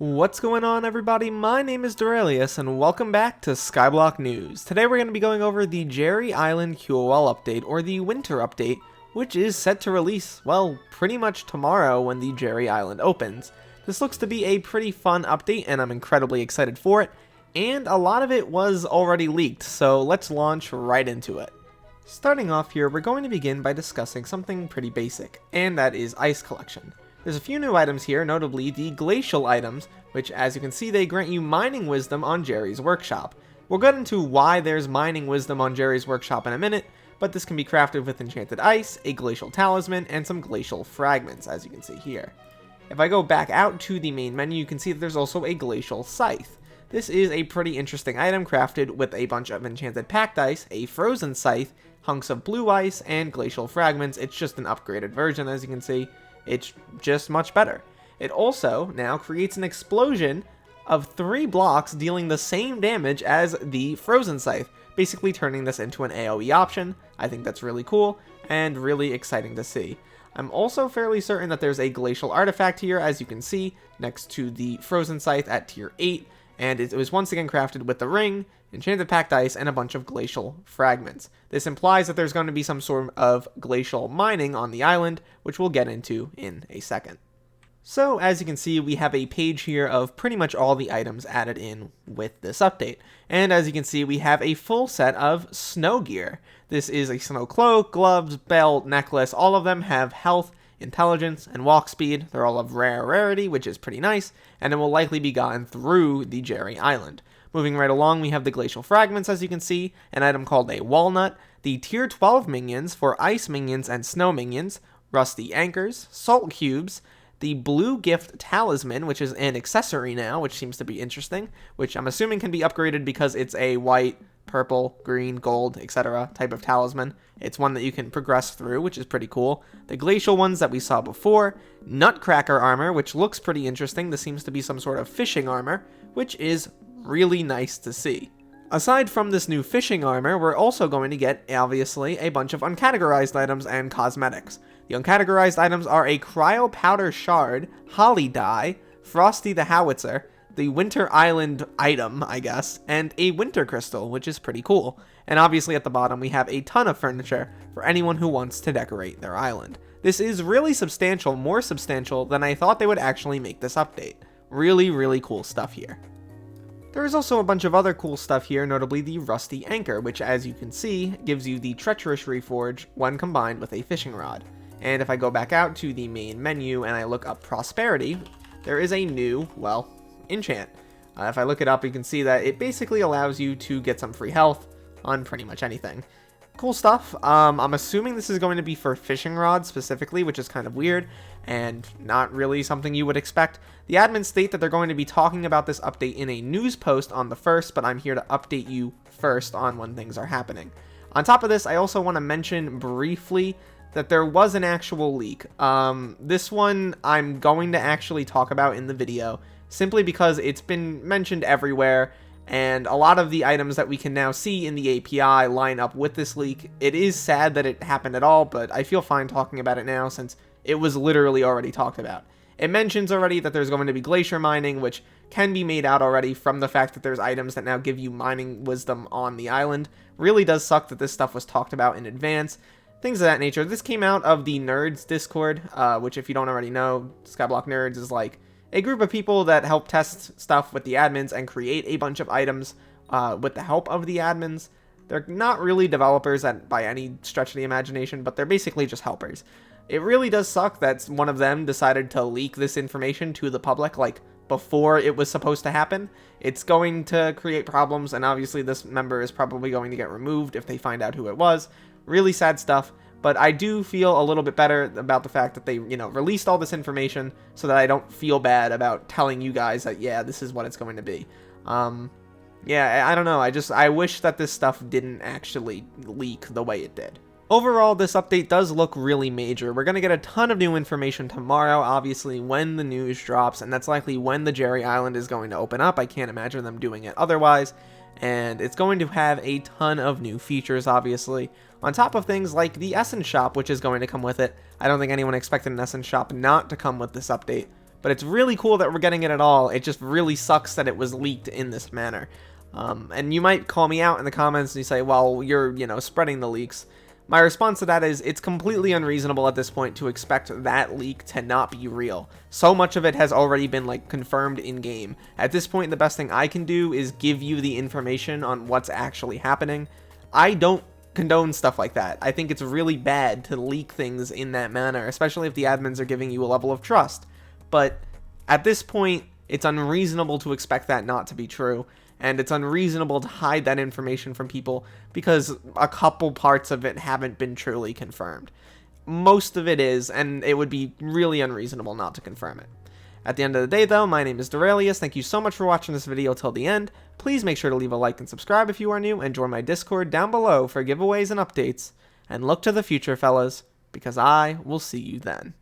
What's going on, everybody? My name is Derailious and welcome back to Skyblock News. Today we're going to be going over the Jerry Island QOL update, or the winter update, which is set to release, well, pretty much tomorrow when the Jerry Island opens. This looks to be a pretty fun update and I'm incredibly excited for it, and a lot of it was already leaked, so let's launch right into it. Starting off here, we're going to begin by discussing something pretty basic, and that is ice collection. There's a few new items here, notably the glacial items, which as you can see they grant you mining wisdom on Jerry's workshop. We'll get into why there's mining wisdom on Jerry's workshop in a minute, but this can be crafted with enchanted ice, a glacial talisman, and some glacial fragments, as you can see here. If I go back out to the main menu, you can see that there's also a glacial scythe. This is a pretty interesting item crafted with a bunch of enchanted packed ice, a frozen scythe, hunks of blue ice, and glacial fragments. It's just an upgraded version, as you can see. It's just much better. It also now creates an explosion of 3 blocks dealing the same damage as the frozen scythe, basically turning this into an AoE option. I think that's really cool and really exciting to see. I'm also fairly certain that there's a glacial artifact here, as you can see, next to the frozen scythe at tier 8, and it was once again crafted with the ring, enchanted packed ice, and a bunch of glacial fragments. This implies that there's going to be some sort of glacial mining on the island, which we'll get into in a second. So, as you can see, we have a page here of pretty much all the items added in with this update. And as you can see, we have a full set of snow gear. This is a snow cloak, gloves, belt, necklace. All of them have health, intelligence, and walk speed. They're all of rare rarity, which is pretty nice, and it will likely be gotten through the Jerry Island. Moving right along, we have the glacial fragments, as you can see, an item called a walnut, the tier 12 minions for ice minions and snow minions, rusty anchors, salt cubes, the blue gift talisman, which is an accessory now, which seems to be interesting, which I'm assuming can be upgraded because it's a white, purple, green, gold, etc. type of talisman. It's one that you can progress through, which is pretty cool. The glacial ones that we saw before, nutcracker armor, which looks pretty interesting. This seems to be some sort of fishing armor, which is really nice to see. Aside from this new fishing armor, we're also going to get, obviously, a bunch of uncategorized items and cosmetics. The uncategorized items are a cryo powder shard, holly dye, Frosty the howitzer, the winter island item, I guess, and a winter crystal, which is pretty cool. And obviously at the bottom we have a ton of furniture for anyone who wants to decorate their island. This is really substantial, more substantial than I thought they would actually make this update. Really, really cool stuff here. There is also a bunch of other cool stuff here, notably the rusty anchor, which as you can see, gives you the treacherous reforge when combined with a fishing rod. And if I go back out to the main menu and I look up prosperity, there is a new, well, enchant. If I look it up, you can see that it basically allows you to get some free health on pretty much anything. Cool stuff. I'm assuming this is going to be for fishing rods specifically, which is kind of weird and not really something you would expect. The admins state that they're going to be talking about this update in a news post on the 1st, but I'm here to update you first on when things are happening. On top of this, I also want to mention briefly that there was an actual leak. This one I'm going to actually talk about in the video, simply because it's been mentioned everywhere, and a lot of the items that we can now see in the API line up with this leak. It is sad that it happened at all, but I feel fine talking about it now since it was literally already talked about. It mentions already that there's going to be glacier mining, which can be made out already from the fact that there's items that now give you mining wisdom on the island. Really does suck that this stuff was talked about in advance. Things of that nature. This came out of the Nerds Discord, which if you don't already know, Skyblock Nerds is like a group of people that help test stuff with the admins and create a bunch of items with the help of the admins. They're not really developers by any stretch of the imagination, but they're basically just helpers. It really does suck that one of them decided to leak this information to the public, like, before it was supposed to happen. It's going to create problems, and obviously this member is probably going to get removed if they find out who it was. Really sad stuff. But I do feel a little bit better about the fact that they, released all this information so that I don't feel bad about telling you guys that, yeah, this is what it's going to be. Yeah, I don't know. I wish that this stuff didn't actually leak the way it did. Overall, this update does look really major. We're going to get a ton of new information tomorrow, obviously, when the news drops, and that's likely when the Jerry Island is going to open up. I can't imagine them doing it otherwise. And it's going to have a ton of new features, obviously, on top of things like the Essence Shop, which is going to come with it. I don't think anyone expected an Essence Shop not to come with this update, but it's really cool that we're getting it at all. It just really sucks that it was leaked in this manner. And you might call me out in the comments and you say, well, you're, spreading the leaks. My response to that is it's completely unreasonable at this point to expect that leak to not be real. So much of it has already been confirmed in game. At this point, the best thing I can do is give you the information on what's actually happening. I don't condone stuff like that. I think it's really bad to leak things in that manner, especially if the admins are giving you a level of trust. But at this point, it's unreasonable to expect that not to be true. And it's unreasonable to hide that information from people because a couple parts of it haven't been truly confirmed. Most of it is, and it would be really unreasonable not to confirm it. At the end of the day, though, my name is Derailious. Thank you so much for watching this video till the end. Please make sure to leave a like and subscribe if you are new, and join my Discord down below for giveaways and updates. And look to the future, fellas, because I will see you then.